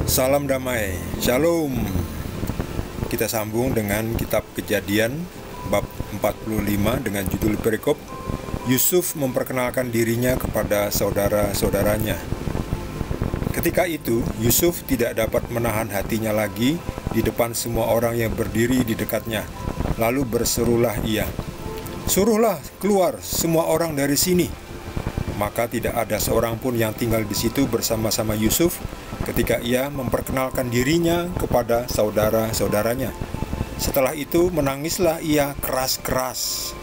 Salam damai, Shalom. Kita sambung dengan kitab Kejadian bab 45 dengan judul perikop Yusuf memperkenalkan dirinya kepada saudara-saudaranya. Ketika itu Yusuf tidak dapat menahan hatinya lagi di depan semua orang yang berdiri di dekatnya. Lalu berserulah ia, "Suruhlah keluar semua orang dari sini." Maka tidak ada seorang pun yang tinggal di situ bersama-sama Yusuf ketika ia memperkenalkan dirinya kepada saudara-saudaranya. Setelah itu menangislah ia keras-keras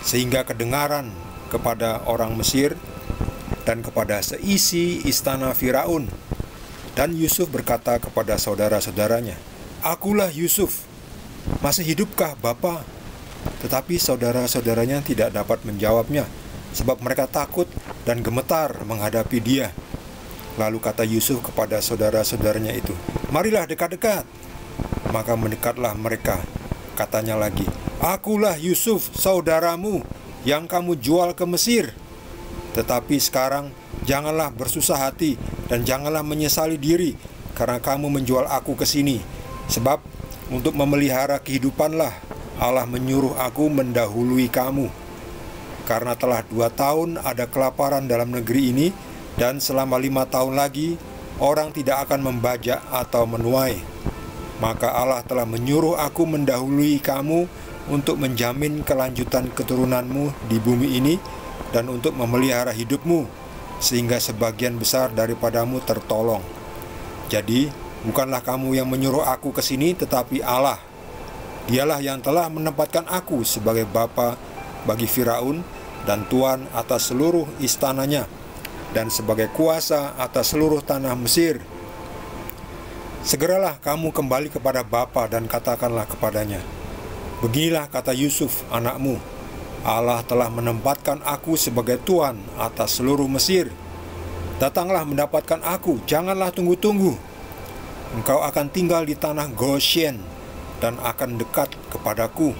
sehingga kedengaran kepada orang Mesir dan kepada seisi istana Firaun. Dan Yusuf berkata kepada saudara-saudaranya, "Akulah Yusuf, masih hidupkah Bapa?" Tetapi saudara-saudaranya tidak dapat menjawabnya, sebab mereka takut dan gemetar menghadapi dia. Lalu kata Yusuf kepada saudara-saudaranya itu, "Marilah dekat-dekat." Maka mendekatlah mereka. Katanya lagi, "Akulah Yusuf, saudaramu, yang kamu jual ke Mesir. Tetapi sekarang janganlah bersusah hati dan janganlah menyesali diri karena kamu menjual aku ke sini. Sebab untuk memelihara kehidupanlah Allah menyuruh aku mendahului kamu. Karena telah 2 tahun ada kelaparan dalam negeri ini, dan selama 5 tahun lagi orang tidak akan membajak atau menuai. Maka Allah telah menyuruh aku mendahului kamu untuk menjamin kelanjutan keturunanmu di bumi ini dan untuk memelihara hidupmu, sehingga sebagian besar daripadamu tertolong. Jadi bukanlah kamu yang menyuruh aku ke sini, tetapi Allah. Dialah yang telah menempatkan aku sebagai bapa bagi Firaun dan tuan atas seluruh istananya, dan sebagai kuasa atas seluruh tanah Mesir. Segeralah kamu kembali kepada bapa dan katakanlah kepadanya, 'Beginilah kata Yusuf anakmu, Allah telah menempatkan aku sebagai tuan atas seluruh Mesir. Datanglah mendapatkan aku, janganlah tunggu-tunggu. Engkau akan tinggal di tanah Goshen dan akan dekat kepadaku,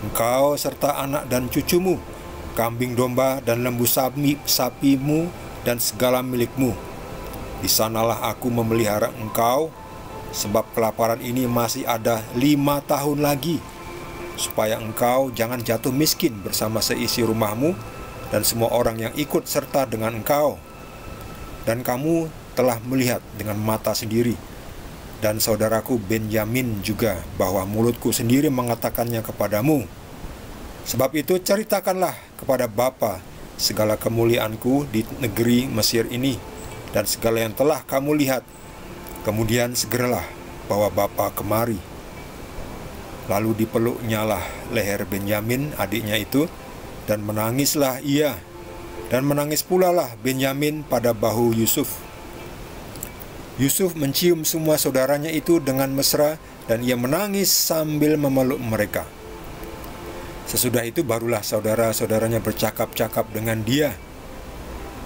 engkau serta anak dan cucumu, kambing domba dan lembu sapimu dan segala milikmu. Di sanalah aku memelihara engkau, sebab kelaparan ini masih ada 5 tahun lagi, supaya engkau jangan jatuh miskin bersama seisi rumahmu dan semua orang yang ikut serta dengan engkau. Dan kamu telah melihat dengan mata sendiri, dan saudaraku Benyamin juga, bahwa mulutku sendiri mengatakannya kepadamu. Sebab itu ceritakanlah kepada Bapa segala kemuliaanku di negeri Mesir ini, dan segala yang telah kamu lihat. Kemudian segeralah bawa Bapa kemari." Lalu dipeluknyalah leher Benyamin adiknya itu, dan menangislah ia, dan menangis pula lah Benyamin pada bahu Yusuf. Yusuf mencium semua saudaranya itu dengan mesra, dan ia menangis sambil memeluk mereka. Sesudah itu barulah saudara-saudaranya bercakap-cakap dengan dia.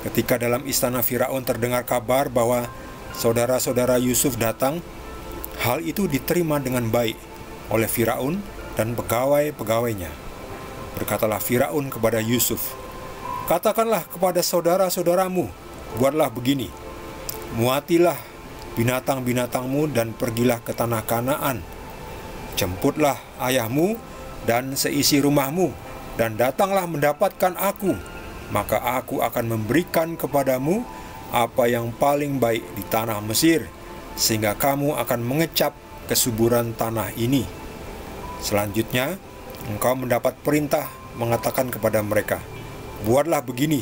Ketika dalam istana Firaun terdengar kabar bahwa saudara-saudara Yusuf datang, hal itu diterima dengan baik oleh Firaun dan pegawai-pegawainya. Berkatalah Firaun kepada Yusuf, "Katakanlah kepada saudara-saudaramu, buatlah begini, muatilah binatang-binatangmu dan pergilah ke tanah Kanaan. Jemputlah ayahmu dan seisi rumahmu, dan datanglah mendapatkan aku. Maka aku akan memberikan kepadamu apa yang paling baik di tanah Mesir, sehingga kamu akan mengecap kesuburan tanah ini. Selanjutnya, engkau mendapat perintah mengatakan kepada mereka, 'Buatlah begini,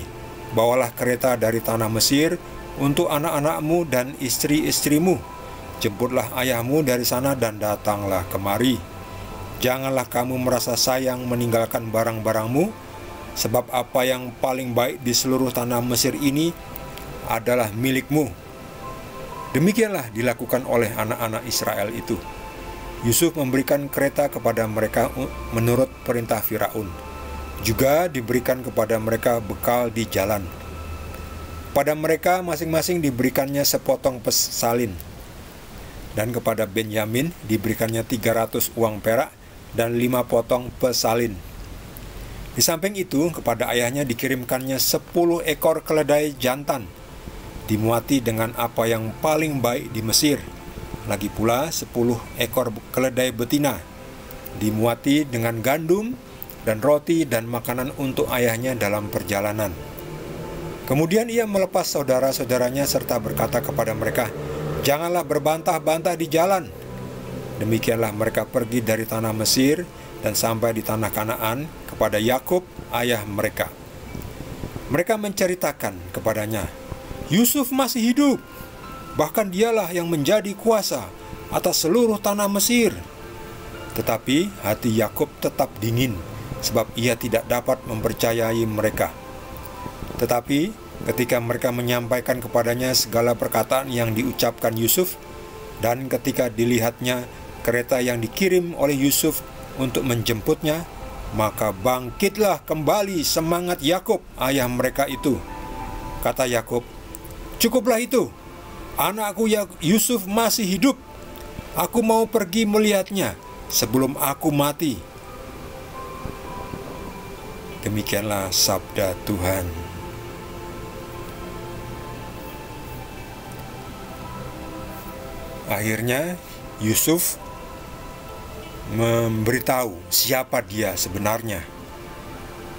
bawalah kereta dari tanah Mesir untuk anak-anakmu dan istri-istrimu. Jemputlah ayahmu dari sana dan datanglah kemari. Janganlah kamu merasa sayang meninggalkan barang-barangmu, sebab apa yang paling baik di seluruh tanah Mesir ini adalah milikmu.' Demikianlah dilakukan oleh anak-anak Israel itu. Yusuf memberikan kereta kepada mereka menurut perintah Firaun. Juga diberikan kepada mereka bekal di jalan. Pada mereka masing-masing diberikannya sepotong pesalin, dan kepada Benyamin diberikannya 300 uang perak dan 5 potong pesalin. Di samping itu, kepada ayahnya dikirimkannya 10 ekor keledai jantan, dimuati dengan apa yang paling baik di Mesir, lagi pula 10 ekor keledai betina, dimuati dengan gandum dan roti dan makanan untuk ayahnya dalam perjalanan. Kemudian ia melepas saudara-saudaranya serta berkata kepada mereka, "Janganlah berbantah-bantah di jalan." Demikianlah mereka pergi dari tanah Mesir dan sampai di tanah Kanaan kepada Yakub ayah mereka. Mereka menceritakan kepadanya, "Yusuf masih hidup, bahkan dialah yang menjadi kuasa atas seluruh tanah Mesir." Tetapi hati Yakub tetap dingin, sebab ia tidak dapat mempercayai mereka. Tetapi ketika mereka menyampaikan kepadanya segala perkataan yang diucapkan Yusuf, dan ketika dilihatnya kereta yang dikirim oleh Yusuf untuk menjemputnya, maka bangkitlah kembali semangat Yakub ayah mereka itu. Kata Yakub, "Cukuplah itu, anakku Yusuf masih hidup. Aku mau pergi melihatnya sebelum aku mati." Demikianlah sabda Tuhan. Akhirnya Yusuf memberitahu siapa dia sebenarnya.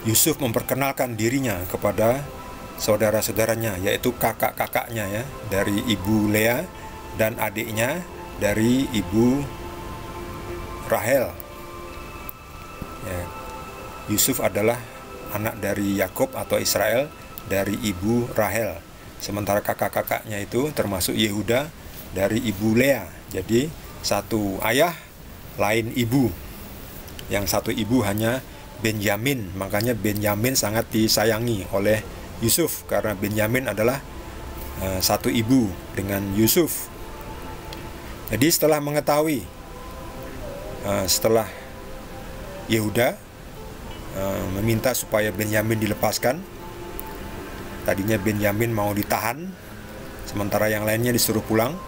Yusuf memperkenalkan dirinya kepada saudara-saudaranya, yaitu kakak-kakaknya ya, dari ibu Lea dan adiknya dari ibu Rahel. Ya, Yusuf adalah anak dari Yakub atau Israel dari ibu Rahel. Sementara kakak-kakaknya itu termasuk Yehuda dari ibu Lea. Jadi satu ayah lain ibu. Yang satu ibu hanya Benyamin. Makanya Benyamin sangat disayangi oleh Yusuf, karena Benyamin adalah satu ibu dengan Yusuf. Jadi setelah mengetahui, setelah Yehuda meminta supaya Benyamin dilepaskan, tadinya Benyamin mau ditahan, sementara yang lainnya disuruh pulang.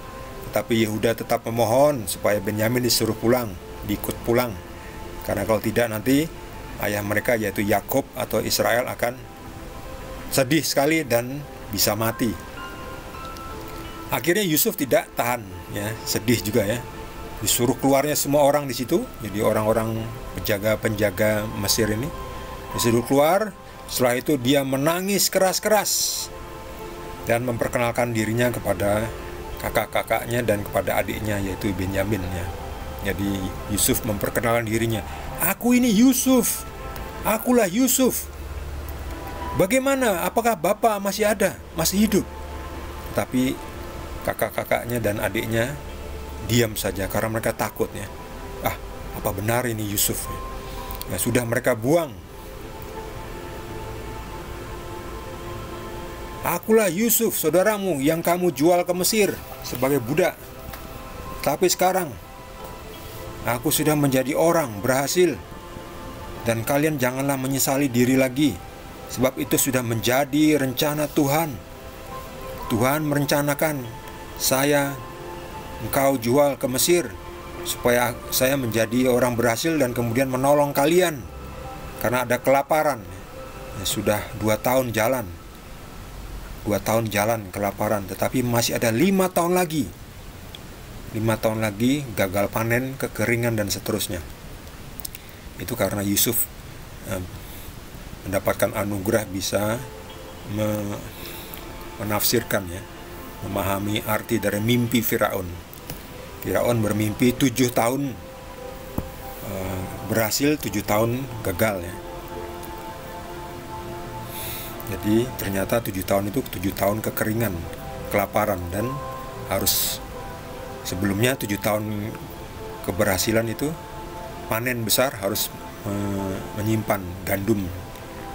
Tapi Yehuda tetap memohon supaya Benyamin disuruh pulang, diikut pulang. Karena kalau tidak nanti ayah mereka yaitu Yakub atau Israel akan sedih sekali dan bisa mati. Akhirnya Yusuf tidak tahan, ya, sedih juga ya. Disuruh keluarnya semua orang di situ. Jadi orang-orang penjaga-penjaga Mesir ini disuruh keluar. Setelah itu dia menangis keras-keras dan memperkenalkan dirinya kepada kakak-kakaknya dan kepada adiknya yaitu Benyamin ya. Jadi Yusuf memperkenalkan dirinya, "Aku ini Yusuf, akulah Yusuf. Bagaimana? Apakah Bapak masih ada, masih hidup?" Tapi kakak-kakaknya dan adiknya diam saja karena mereka takut ya. Apa benar ini Yusuf? Ya sudah, mereka buang. "Akulah Yusuf, saudaramu yang kamu jual ke Mesir sebagai budak. Tapi sekarang aku sudah menjadi orang berhasil, dan kalian janganlah menyesali diri lagi, sebab itu sudah menjadi rencana Tuhan. Tuhan merencanakan engkau jual ke Mesir supaya saya menjadi orang berhasil dan kemudian menolong kalian karena ada kelaparan." Sudah 2 tahun jalan. 2 tahun jalan kelaparan, tetapi masih ada 5 tahun lagi. 5 tahun lagi gagal panen, kekeringan dan seterusnya. Itu karena Yusuf mendapatkan anugerah bisa menafsirkan ya, memahami arti dari mimpi Firaun. Firaun bermimpi 7 tahun berhasil, 7 tahun gagal ya. Jadi ternyata 7 tahun itu 7 tahun kekeringan, kelaparan, dan harus sebelumnya 7 tahun keberhasilan itu panen besar, harus menyimpan gandum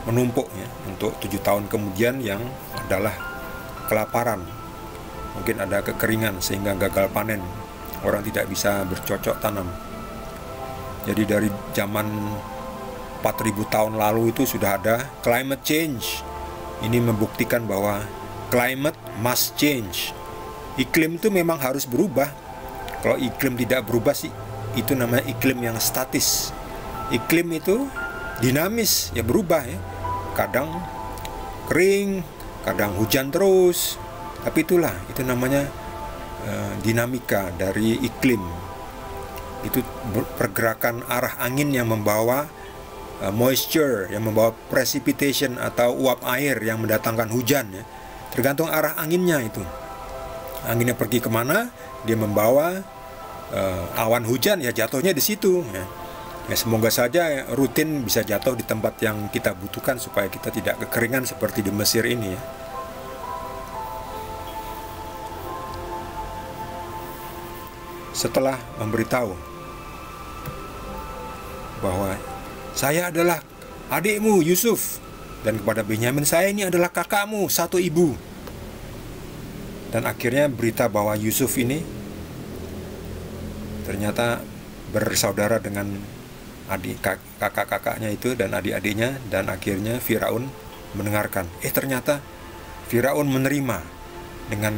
menumpuk ya, untuk 7 tahun kemudian yang adalah kelaparan. Mungkin ada kekeringan sehingga gagal panen, orang tidak bisa bercocok tanam. Jadi dari zaman 4000 tahun lalu itu sudah ada climate change. Ini membuktikan bahwa climate must change. Iklim itu memang harus berubah. Kalau iklim tidak berubah sih, itu namanya iklim yang statis. Iklim itu dinamis, ya berubah ya. Kadang kering, kadang hujan terus. Tapi itu namanya dinamika dari iklim. Itu pergerakan arah angin yang membawa moisture, yang membawa precipitation atau uap air yang mendatangkan hujan ya. Tergantung arah anginnya itu. Anginnya pergi kemana, dia membawa awan hujan, ya jatuhnya di situ ya. Ya, semoga saja rutin bisa jatuh di tempat yang kita butuhkan supaya kita tidak kekeringan seperti di Mesir ini ya. Setelah memberitahu bahwa saya adalah adikmu Yusuf, dan kepada Benyamin, saya ini adalah kakakmu satu ibu. Dan akhirnya berita bahwa Yusuf ini ternyata bersaudara dengan kakak-kakaknya itu dan adik-adiknya, dan akhirnya Firaun mendengarkan. Ternyata Firaun menerima dengan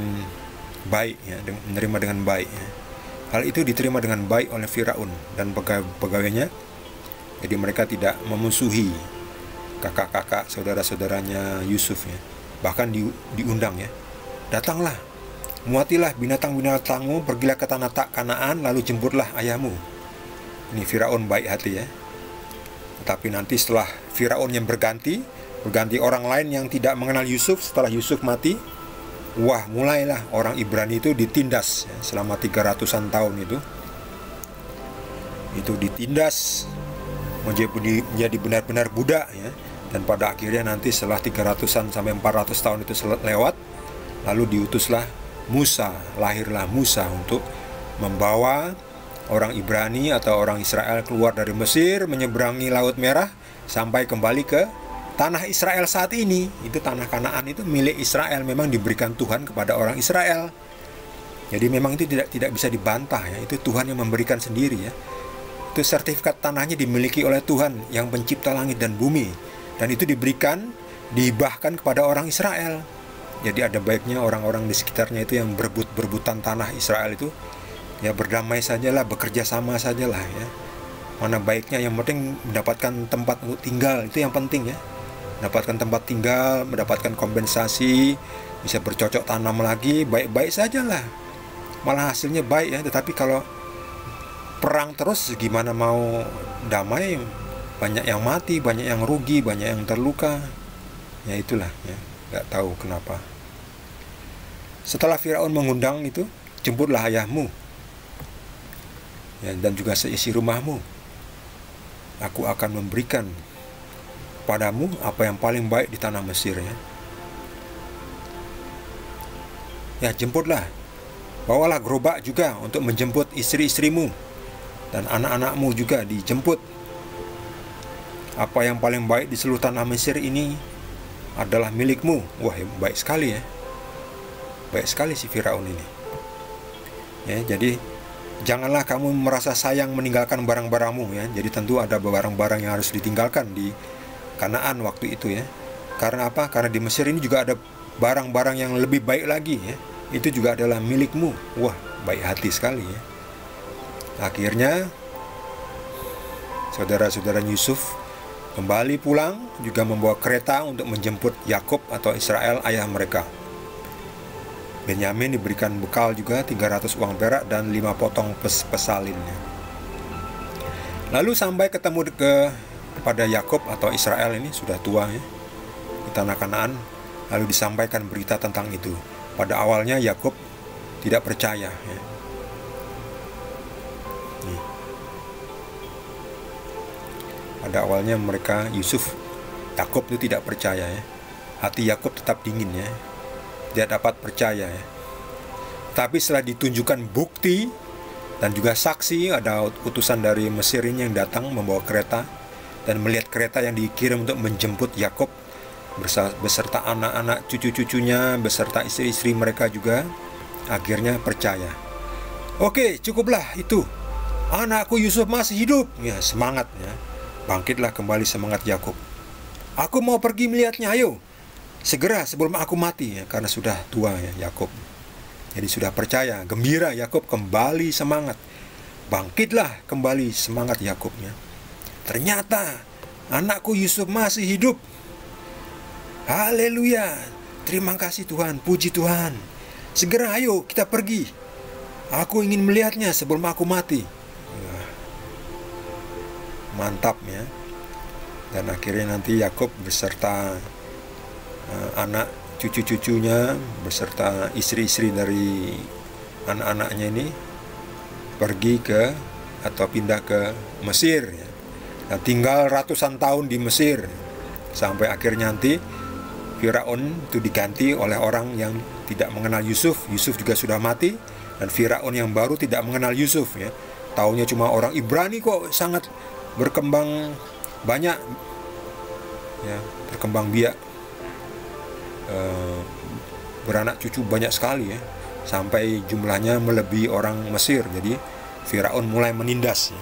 baik ya, menerima dengan baik ya. Hal itu diterima dengan baik oleh Firaun dan pegawainya. Jadi mereka tidak memusuhi kakak-kakak saudara-saudaranya Yusuf ya. Bahkan diundang ya. Datanglah, muatilah binatang-binatangmu, pergilah ke tanah Kanaan, lalu jemputlah ayahmu. Ini Firaun baik hati ya. Tetapi nanti setelah Firaun yang berganti orang lain yang tidak mengenal Yusuf, setelah Yusuf mati, wah, mulailah orang Ibrani itu ditindas ya, selama 300-an tahun itu ditindas menjadi benar-benar budak ya. Dan pada akhirnya nanti setelah 300-an sampai 400 tahun itu lewat, lalu diutuslah Musa, lahirlah Musa untuk membawa orang Ibrani atau orang Israel keluar dari Mesir, menyeberangi Laut Merah sampai kembali ke tanah Israel saat ini. Itu tanah Kanaan itu milik Israel, memang diberikan Tuhan kepada orang Israel. Jadi memang itu tidak bisa dibantah ya, itu Tuhan yang memberikan sendiri ya. Itu sertifikat tanahnya dimiliki oleh Tuhan yang pencipta langit dan bumi, dan itu dihibahkan kepada orang Israel. Jadi ada baiknya orang-orang di sekitarnya itu yang berebutan tanah Israel itu ya berdamai sajalah, bekerja sama sajalah ya. Mana baiknya, yang penting mendapatkan tempat untuk tinggal, itu yang penting ya. Mendapatkan tempat tinggal, mendapatkan kompensasi, bisa bercocok tanam lagi, baik-baik sajalah. Malah hasilnya baik ya. Tetapi kalau perang terus, gimana mau damai? Banyak yang mati, banyak yang rugi, banyak yang terluka. Ya itulah ya, nggak tahu kenapa. Setelah Firaun mengundang itu, jemputlah ayahmu ya, dan juga seisi rumahmu. Aku akan memberikan padamu apa yang paling baik di tanah Mesir ya. Ya, jemputlah. Bawalah gerobak juga untuk menjemput istri-istrimu dan anak-anakmu juga dijemput. Apa yang paling baik di seluruh tanah Mesir ini adalah milikmu. Wah, baik sekali ya. Baik sekali si Firaun ini. Ya, jadi janganlah kamu merasa sayang meninggalkan barang-barangmu ya. Jadi tentu ada barang-barang yang harus ditinggalkan di Kanaan waktu itu ya. Karena apa? Karena di Mesir ini juga ada barang-barang yang lebih baik lagi ya. Itu juga adalah milikmu. Wah, baik hati sekali ya. Akhirnya saudara-saudara Yusuf kembali pulang, juga membawa kereta untuk menjemput Yakub atau Israel, ayah mereka. Benyamin diberikan bekal juga 300 uang perak dan 5 potong pesalin. Lalu sampai ketemu pada Yakub atau Israel, ini sudah tua ya, di tanah Kanaan. Lalu disampaikan berita tentang itu. Pada awalnya Yakub tidak percaya ya. Pada awalnya Yakub itu tidak percaya ya. Hati Yakub tetap dingin ya. Dia dapat percaya ya. Tapi setelah ditunjukkan bukti dan juga saksi, ada utusan dari Mesir ini yang datang membawa kereta dan melihat kereta yang dikirim untuk menjemput Yakub beserta anak-anak cucu-cucunya, beserta istri-istri mereka juga, akhirnya percaya. Oke, cukuplah itu. Anakku Yusuf masih hidup. Ya, semangat ya. Bangkitlah kembali semangat Yakub. Aku mau pergi melihatnya, ayo. Segera sebelum aku mati ya, karena sudah tua ya Yakub. Jadi sudah percaya, gembira Yakub, kembali semangat. Bangkitlah kembali semangat Yakubnya. Ternyata anakku Yusuf masih hidup. Haleluya. Terima kasih Tuhan, puji Tuhan. Segera ayo kita pergi. Aku ingin melihatnya sebelum aku mati. Mantap ya. Dan akhirnya nanti Yakub beserta anak cucu-cucunya beserta istri-istri dari anak-anaknya ini pergi ke atau pindah ke Mesir ya. Nah, tinggal ratusan tahun di Mesir sampai akhirnya nanti Firaun itu diganti oleh orang yang tidak mengenal Yusuf. Yusuf juga sudah mati dan Firaun yang baru tidak mengenal Yusuf ya. Taunya cuma orang Ibrani kok sangat berkembang banyak ya, berkembang biak, beranak cucu banyak sekali ya, sampai jumlahnya melebihi orang Mesir. Jadi Firaun mulai menindas ya.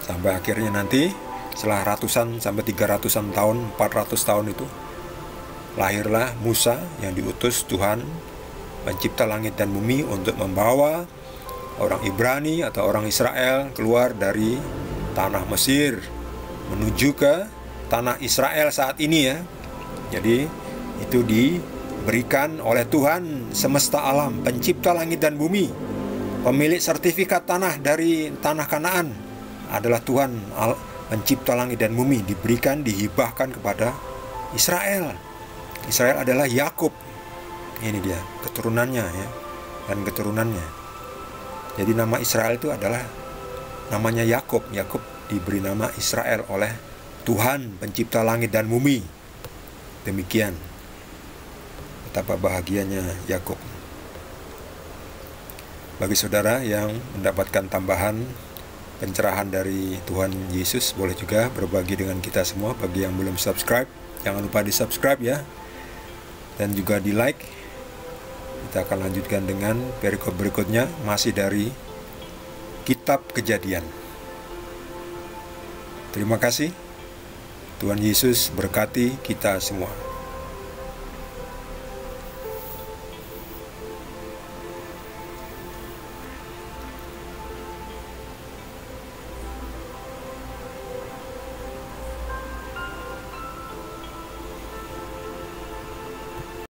Sampai akhirnya nanti setelah ratusan sampai 300-an tahun, 400 tahun itu lahirlah Musa yang diutus Tuhan pencipta langit dan bumi untuk membawa orang Ibrani atau orang Israel keluar dari tanah Mesir menuju ke tanah Israel saat ini ya. Jadi itu diberikan oleh Tuhan semesta alam, pencipta langit dan bumi. Pemilik sertifikat tanah dari tanah Kanaan adalah Tuhan pencipta langit dan bumi, diberikan, dihibahkan kepada Israel. Israel adalah Yakub. Ini dia keturunannya ya, dan keturunannya. Jadi nama Israel itu adalah namanya Yakub. Yakub diberi nama Israel oleh Tuhan pencipta langit dan bumi. Demikian betapa bahagianya Yakub. Bagi saudara yang mendapatkan tambahan pencerahan dari Tuhan Yesus, boleh juga berbagi dengan kita semua. Bagi yang belum subscribe, jangan lupa di subscribe ya, dan juga di like. Kita akan lanjutkan dengan perikop berikutnya, masih dari Kitab Kejadian. Terima kasih. Tuhan Yesus berkati kita semua.